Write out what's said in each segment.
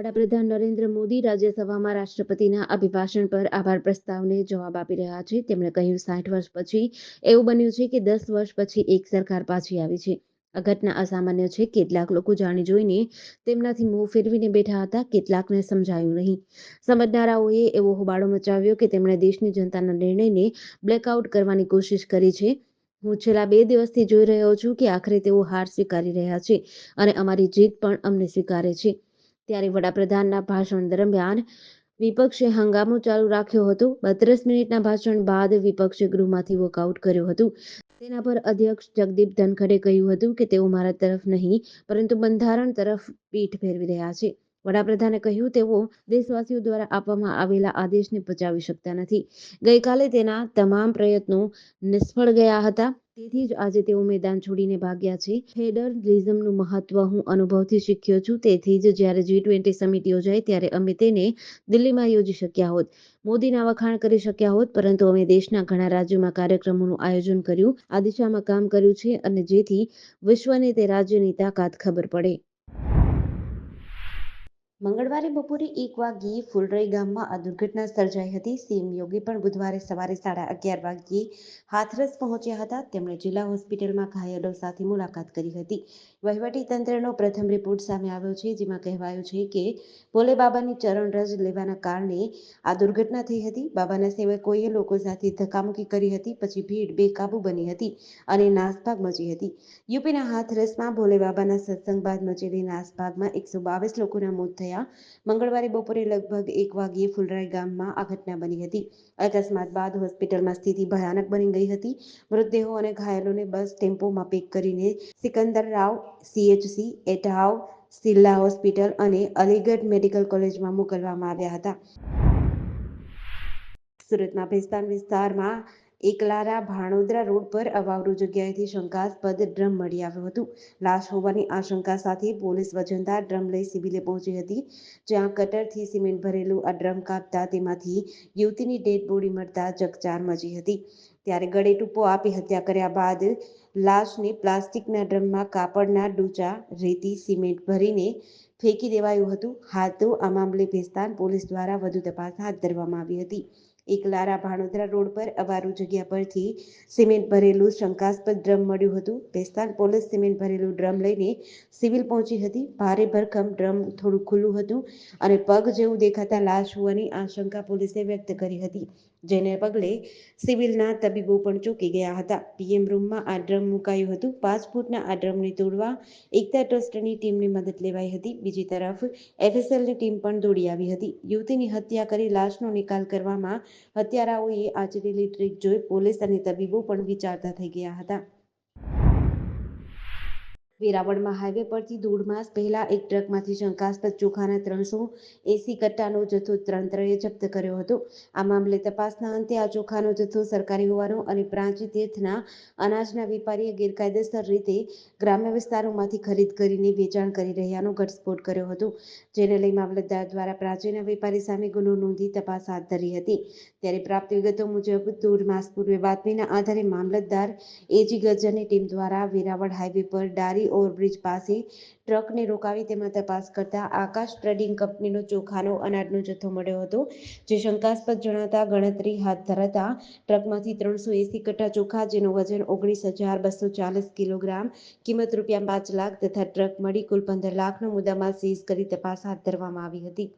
વડાપ્રધાન નરેન્દ્ર મોદી રાજ્યસભામાં રાષ્ટ્રપતિના અભિભાષણ પર આભાર પ્રસ્તાવને જવાબ આપી રહ્યા છે. તેમણે કહ્યું, 60 વર્ષ પછી એવું બન્યું છે કે 10 વર્ષ પછી એક સરકાર પાછી આવી છે. આ ઘટના અસામાન્ય છે. કેટલાક લોકો જાણી જોઈને તેમનાથી મોં ફેરવીને બેઠા હતા, કેટલાકને સમજાયું નહીં. સમજનારાઓએ એવો હોબાળો મચાવ્યો કે તેમણે દેશની જનતાના નિર્ણયને બ્લેકઆઉટ કરવાની કોશિશ કરી છે. હું છેલ્લા 2 દિવસથી જોઈ રહ્યો છું કે આખરે તેઓ હાર સ્વીકારી રહ્યા છે અને અમારી જીત પણ અમને સ્વીકારે છે. ત્યારે વડાપ્રધાનના ભાષણ દરમિયાન વિપક્ષે હંગામો ચાલુ રાખ્યો હતો. 32 મિનિટના ભાષણ બાદ વિપક્ષે ગૃહમાંથી વોકઆઉટ કર્યું હતું. તેના પર અધ્યક્ષ જગદીપ ધનખડે કહ્યું હતું કે તેઓ મારા તરફ નહીં પરંતુ બંધારણ તરફ પીઠ ફેરવી રહ્યા છે. વડાપ્રધાને કહ્યું, તેઓ દેશવાસીઓ દ્વારા આપવામાં આવેલા આદેશને પચાવી શકતા નથી. ગઈકાલે તેના તમામ પ્રયત્નો નિષ્ફળ ગયા હતા. તેથી જ આજે તેઓ મેદાન છોડીને ભાગ્યા છે. ફેડરલિઝમનું મહત્વ હું અનુભવથી શીખ્યો છું. તેથી જ જ્યારે G20 સમિટ યોજાઈ ત્યારે અમે તેને દિલ્હીમાં યોજી શક્યા હોત, મોદીના વખાણ કરી શક્યા હોત, પરંતુ અમે દેશના ઘણા રાજ્યોમાં કાર્યક્રમોનું આયોજન કર્યું, આ દિશામાં કામ કર્યું છે અને જેથી વિશ્વને તે રાજ્યની તાકાત ખબર પડે. મંગળવારે બપોરે 1 વાગ્યે ફુલરઈ ગામમાં આ દુર્ઘટના સર્જાઈ હતી. સીએમ યોગી પણ બુધવારે સવારે 11:30 વાગ્યે હાથરસ પહોંચ્યા હતા. તેમણે જિલ્લા હોસ્પિટલમાં ઘાયલો સાથે મુલાકાત કરી હતી. વહીવટીતંત્રનો પ્રથમ રિપોર્ટ સામે આવ્યો છે, જેમાં કહેવાયું છે કે ભોલે બાબાની ચરણરજ લેવાના કારણે આ દુર્ઘટના થઈ હતી. બાબાના સેવકોએ લોકો સાથે ધક્કામુક્કી કરી હતી. પછી ભીડ બેકાબૂ બની હતી અને નાસભાગ મચી હતી. યુપીના હાથરસમાં ભોલે બાબાના સત્સંગ બાદ મચેલી નાસભાગમાં 122 લોકોના મોત થયા. મંગળવારે બપોરે લગભગ 1 વાગ્યે ફુલરાઈ ગામમાં આ ઘટના બની હતી. અકસ્માત બાદ હોસ્પિટલમાં સ્થિતિ ભયાનક બની ગઈ હતી. મૃતદેહો અને ઘાયલોને બસ ટેમ્પોમાં પેક કરીને સિકંદરાવ CHC, એટાવ સિલ્લા હોસ્પિટલ અને અલીગઢ મેડિકલ કોલેજમાં મોકલવામાં આવ્યા હતા. સુરતના ભેસ્તાન વિસ્તારમાં એકલારા ભાણોદરા રોડ પર અવાવરૂ જગ્યાએથી શંકાસ્પદ ડ્રમ મળી આવ્યું હતું. લાશ હોવાની આશંકા સાથે પોલીસ વજનદાર ડ્રમ લઈ સિવિલે પહોંચી હતી, જ્યાં કટરથી સિમેન્ટ ભરેલું આ ડ્રમ કાપતા તેમાંથી યુવતીની ડેડ બોડી મળતા ચકચાર મચી હતી. ત્યારે ગળે ટૂંપો આપી હત્યા કર્યા બાદ લાશને પ્લાસ્ટિકના ડ્રમમાં કાપડના ડૂચા, રેતી, સિમેન્ટ ભરીને ફેંકી દેવાયું હતું. હાલ તો આ મામલે ભેસ્તાન પોલીસ દ્વારા વધુ તપાસ હાથ ધરવામાં આવી હતી. એકલારા ભાણોદરા રોડ પર અવારું જગ્યા પરથી સિમેન્ટ ભરેલું શંકાસ્પદ ડ્રમ મળ્યું હતું. ભેસ્તાન પોલીસ સિમેન્ટ ભરેલું ડ્રમ લઈને સિવિલ પહોંચી હતી. ભારે ભરખમ ડ્રમ થોડું ખુલ્લું હતું અને પગ જેવું દેખાતા લાશ હોવાની આશંકા પોલીસે વ્યક્ત કરી હતી, જેને પગલે સિવિલના તબીબો પણ ચોંકી ગયા હતા. PM રૂમમાં આ ડ્રમ મુકાયું હતું. 5 ફૂટના આ ડ્રમને તોડવા એકતા ટ્રસ્ટની ટીમની મદદ લેવાઈ હતી. બીજી તરફ FSLની ટીમ પણ દોડી આવી હતી. યુવતીની હત્યા કરી લાશનો નિકાલ કરવામાં હત્યારાઓએ આચરેલી ટ્રીક જોઈ પોલીસ અને તબીબો પણ વિચારતા થઈ ગયા હતા. વેરાવળમાં હાઈવે પરથી 1.5 માસ પહેલા એક ટ્રકમાંથી શંકાસ્પદ ચોખાના 380 કટ્ટાનો જથ્થો તંત્રએ જપ્ત કર્યો હતો. આ મામલે તપાસના અંતે આ ચોખાનો જથ્થો સરકારી હોવાનો અને પ્રાંચી તીર્થના અનાજના વેપારીએ ગેરકાયદેસર રીતે ગ્રામ્ય વિસ્તારોમાંથી ખરીદ કરીને વેચાણ કરી રહ્યાનો ઘટસ્ફોટ કર્યો હતો, જેને લઈ મામલતદાર દ્વારા પ્રાંચીના વેપારી સામે ગુનો નોંધી તપાસ હાથ ધરી હતી. ત્યારે પ્રાપ્ત વિગતો મુજબ 1.5 માસ પૂર્વે બાતમીના આધારે મામલતદાર AG ગજ્જરની ટીમ દ્વારા વેરાવળ હાઈવે પર ડારી ઓવરબ્રિજ પાસે ટ્રકને રોકાવી તેમાં તપાસ કરતા આકાશ ટ્રેડિંગ કંપનીનો ચોખાનો અનાજનો જથ્થો મળ્યો હતો, જે શંકાસ્પદ જણાતા ગણતરી હાથ ધરાતા ટ્રકમાંથી 380 કટ્ટા ચોખા, જેનું વજન 19,240 કિલોગ્રામ, કિંમત ₹5 લાખ તથા ટ્રક મળી કુલ 15 લાખનો મુદ્દામાલ સીઝ કરી તપાસ હાથ ધરવામાં આવી હતી.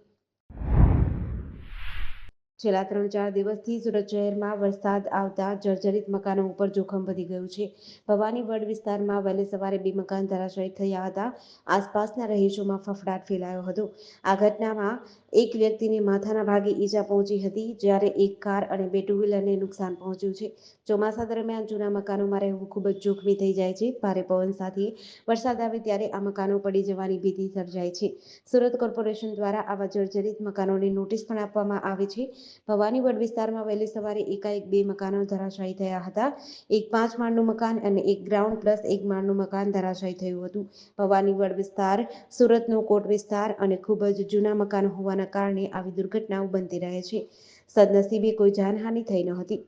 છેલ્લા 3-4 દિવસથી સુરત શહેરમાં વરસાદ આવતા જર્જરિત મકાનો ઉપર જોખમ વધી ગયું છે. ભવાની વડ વિસ્તારમાં વહેલી સવારે 2 મકાન ધરાશાયી થયા હતા. આસપાસના રહીશોમાં ફફડાટ ફેલાયો હતો. આ ઘટનામાં એક વ્યક્તિને માથાના ભાગે ઈજા પહોંચી હતી, જ્યારે એક કાર અને 2 ટુ-વ્હીલરને નુકસાન પહોંચ્યું છે. ચોમાસા દરમિયાન જૂના મકાનોમાં રહેવું ખૂબ જ જોખમી થઈ જાય છે. ભારે પવન સાથે વરસાદ આવે ત્યારે આ મકાનો પડી જવાની ભીતિ સર્જાય છે. સુરત કોર્પોરેશન દ્વારા આવા જર્જરિત મકાનોને નોટિસ પણ આપવામાં આવે છે. ભવાની વડ વિસ્તારમાં વહેલી સવારે એકાએક 2 મકાનો ધરાશાયી થયા હતા. એક 5 માળનું મકાન અને એક ગ્રાઉન્ડ પ્લસ 1 માળનું મકાન ધરાશાયી થયું હતું. ભવાની વડ વિસ્તાર સુરતનો કોટ વિસ્તાર અને ખૂબ જ જૂના મકાનો હોવાના કારણે આવી દુર્ઘટનાઓ બનતી રહે છે. સદનસીબે કોઈ જાનહાનિ થઈ ન હતી.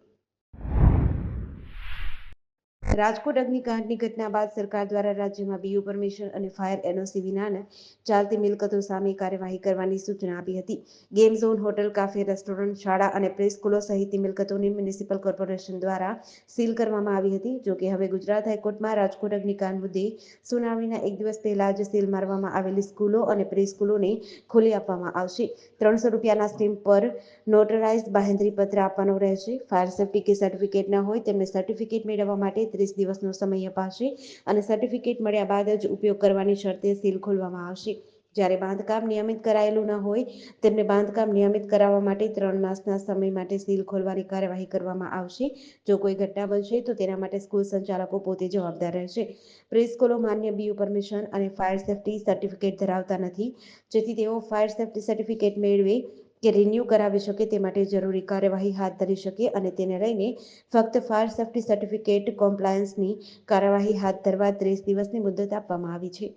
રાજકોટ અગ્નિકાંડની ઘટના બાદ સરકાર દ્વારા રાજ્યમાં બીયુ પરમિશન અને ફાયર એનઓસી વિનાના ચાલતી મિલકતો સામે કાર્યવાહી કરવાની સૂચના આપી હતી. Game zone, hotel, cafe, restaurant, શાળા અને પ્રેસ સ્કૂલો સહિતની મિલકતોની મ્યુનિસિપલ કોર્પોરેશન દ્વારા સીલ કરવામાં આવી હતી. જોકે હવે ગુજરાત હાઈકોર્ટમાં રાજકોટ અગ્નિકાંડ મુદ્દે સુનાવણીના એક દિવસ પહેલા જ સીલ મારવામાં આવેલી સ્કૂલો અને પ્રી સ્કૂલોને ખોલી આપવામાં આવશે. 300 રૂપિયાના સ્ટેમ્પ પર નોટરાઇઝ્ડ બાંહેધરી પત્ર આપવાનો રહેશે. ફાયર સેફ્ટી કે સર્ટિફિકેટ ન હોય તેમને સર્ટિફિકેટ મેળવવા માટે 30 દિવસનો સમય અપાશે અને સર્ટિફિકેટ મળ્યા બાદ જ ઉપયોગ કરવાની શરતે સીલ ખોલવામાં આવશે. જ્યારે બાંધકામ નિયમિત કરાયેલું ન હોય તેમને બાંધકામ નિયમિત કરાવવા માટે 3 માસના સમય માટે સીલ ખોલવાની કાર્યવાહી કરવામાં આવશે. જો કોઈ ઘટના બનશે તો તેના માટે સ્કૂલ સંચાલકો પોતે જવાબદાર રહેશે. પ્રી સ્કૂલો માન્ય બીયુ પરમિશન અને ફાયર સેફ્ટી સર્ટિફિકેટ ધરાવતા નથી, જેથી તેઓ ફાયર સેફ્ટી સર્ટિફિકેટ મેળવે કે રિન્યૂ કરાવી શકે તે માટે જરૂરી કાર્યવાહી હાથ ધરી શકે અને તેને લઈને ફક્ત ફાયર સેફ્ટી સર્ટિફિકેટ કોમ્પ્લાયન્સની કાર્યવાહી હાથ ધરવા 30 દિવસની મુદત આપવામાં આવી છે.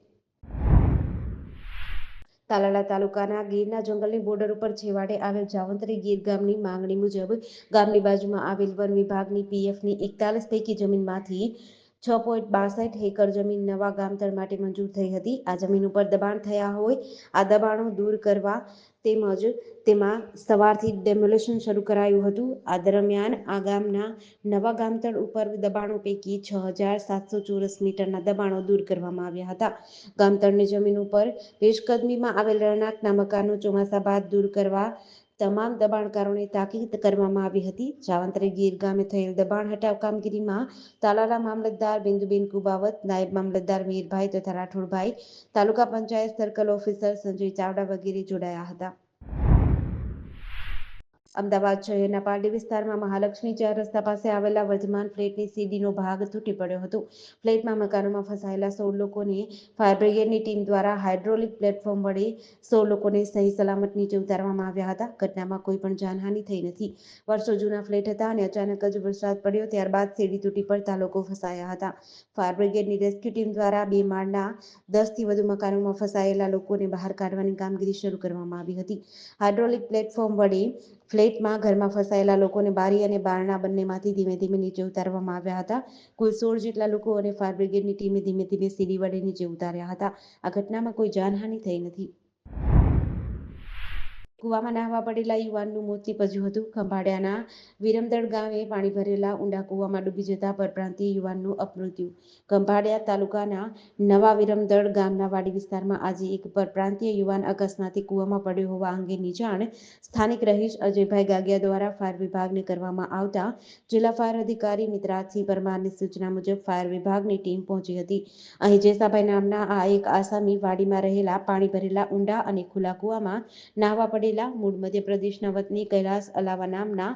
તાલાલા તાલુકાના ગીરના જંગલની બોર્ડર ઉપર છેવાડે આવેલ જાવંત્રી ગીર ગામની માંગણી મુજબ ગામની બાજુમાં આવેલ વન વિભાગની પીએફની 41 પૈકી જમીનમાંથી 6.62 એકર જમીન નવા ગામતળ માટે મંજૂર થઈ હતી. આ જમીન ઉપર દબાણ થયા હોય આ દબાણો દૂર કરવા તેમજ તેમાં સવારથી ડેમોલેશન શરૂ કરાયું હતું. આ દરમિયાન આ ગામના નવા ગામતળ ઉપર દબાણો પૈકી 6,700 ચોરસ મીટરના દબાણો દૂર કરવામાં આવ્યા હતા. ગામતળની જમીન ઉપર પેશકદમીમાં આવેલ રહેણાંકના મકાનો ચોમાસા બાદ દૂર કરવા તમામ દબાણકારોને તાકીદ કરવામાં આવી હતી. જાવંત્રી ગીર ગામે થયેલ દબાણ હટાવ કામગીરીમાં તાલાલા મામલતદાર બિંદુબેન કુબાવત, નાયબ મામલતદાર મીરભાઈ તથા રાઠોડભાઈ, તાલુકા પંચાયત સર્કલ ઓફિસર સંજય ચાવડા વગેરે જોડાયા હતા. અમદાવાદ શહેરના પારડી વિસ્તારમાં મહાલક્ષ્મી 4 રસ્તા પાસે આવેલા વર્ધમાન ફ્લેટની સીડીનો ભાગ તૂટી પડ્યો હતો. ફ્લેટમાં મકાનોમાં ફસાયેલા 16 લોકોને ફાયર બ્રિગેડની ટીમ દ્વારા હાઇડ્રોલિક પ્લેટફોર્મ વડે 16 લોકોને સહી સલામત નીચે ઉતારવામાં આવ્યા હતા. ઘટનામાં કોઈ પણ જાનહાનિ થઈ નથી. વર્ષો જૂના ફ્લેટ હતા અને અચાનક જ વરસાદ પડ્યો ત્યારબાદ સીડી તૂટી પડતા લોકો ફસાયા હતા. ફાયર બ્રિગેડની રેસ્ક્યુ ટીમ દ્વારા 2 માળના 10થી વધુ મકાનોમાં ફસાયેલા લોકોને બહાર કાઢવાની કામગીરી શરૂ કરવામાં આવી હતી. હાઇડ્રોલિક પ્લેટફોર્મ વડે ફ્લેટમાં ઘરમાં ફસાયેલા લોકોને બારી અને બારણા બંનેમાંથી ધીમે ધીમે નીચે ઉતારવામાં આવ્યા હતા. કુલ 16 જેટલા લોકો અને ફાયર બ્રિગેડની ટીમે ધીમે ધીમે સીડી વડે નીચે ઉતાર્યા હતા. આ ઘટનામાં કોઈ જાનહાનિ થઈ નથી. કૂવામાં નહાવા પડેલા યુવાનનું મોત નીપજ્યું હતું. ખંભાળિયાના વિરમદળ ગામે પાણી ભરેલા ઊંડા કૂવામાં ડૂબી જતા પરપ્રાંતીય યુવાનનું અપમૃત્યુ. ખંભાળિયા તાલુકાના નવા વિરમદળ ગામના વાડી વિસ્તારમાં આજે એક પરપ્રાંતીય યુવાન અકસ્માતે કૂવામાં પડ્યો હોવા અંગેની જાણ સ્થાનિક રહીશ અજયભાઈ ગાગિયા દ્વારા ફાયર વિભાગને કરવામાં આવતા જિલ્લા ફાયર અધિકારી મિત્રાજસિંહ પરમારની સૂચના મુજબ ફાયર વિભાગની ટીમ પહોંચી હતી. અહીં જેસાભાઈ નામના આ એક આસામી વાડીમાં રહેલા પાણી ભરેલા ઊંડા અને ખુલ્લા કૂવામાં નહાવા પડેલા મૂળ મધ્યપ્રદેશના વતની કૈલાસ અલાવા નામના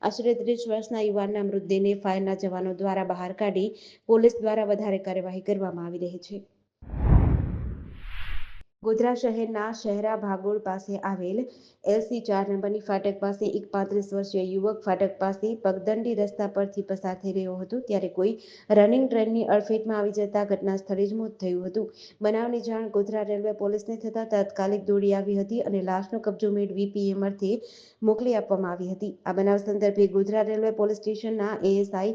આશરે 30 વર્ષના યુવાનના મૃતદેહને ફાયરના જવાનો દ્વારા બહાર કાઢી પોલીસ દ્વારા વધારે કાર્યવાહી કરવામાં આવી રહી છે. ગોધરા શહેરના શહેરા ભાગોળ પાસે આવેલ LC 4 નંબરની ફાટક પાસે એક 35 વર્ષીય યુવક ફાટક પાસે પગદંડી રસ્તા પરથી પસાર થઈ રહ્યો હતો ત્યારે કોઈ રનિંગ ટ્રેનની અડફેટમાં આવી જતા ઘટના સ્થળે જ મોત થયું હતું. બનાવની જાણ ગોધરા રેલવે પોલીસને થતાં તાત્કાલિક દોડી આવી હતી અને લાશનો કબજો મેળવી PM અર્થે મોકલી આપવામાં આવી હતી. આ બનાવ સંદર્ભે ગોધરા રેલવે પોલીસ સ્ટેશનના ASI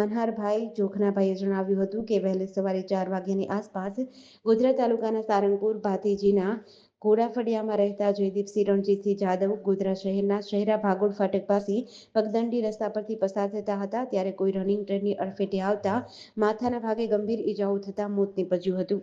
મનહરભાઈ જોખનાભાઈએ જણાવ્યું હતું કે વહેલી સવારે 4 વાગ્યાની આસપાસ ગોધરા તાલુકાના સારંગપુર ભાતીજીના ઘોડાફળિયામાં રહેતા જયદીપસિંહ રણજીતસિંહ જાદવ ગોધરા શહેરના શહેરા ભાગોળ ફાટક પાસે પગદંડી રસ્તા પરથી પસાર થતા હતા ત્યારે કોઈ રનિંગ ટ્રેનની અડફેટે આવતા માથાના ભાગે ગંભીર ઈજાઓ થતા મોત નીપજ્યું હતું.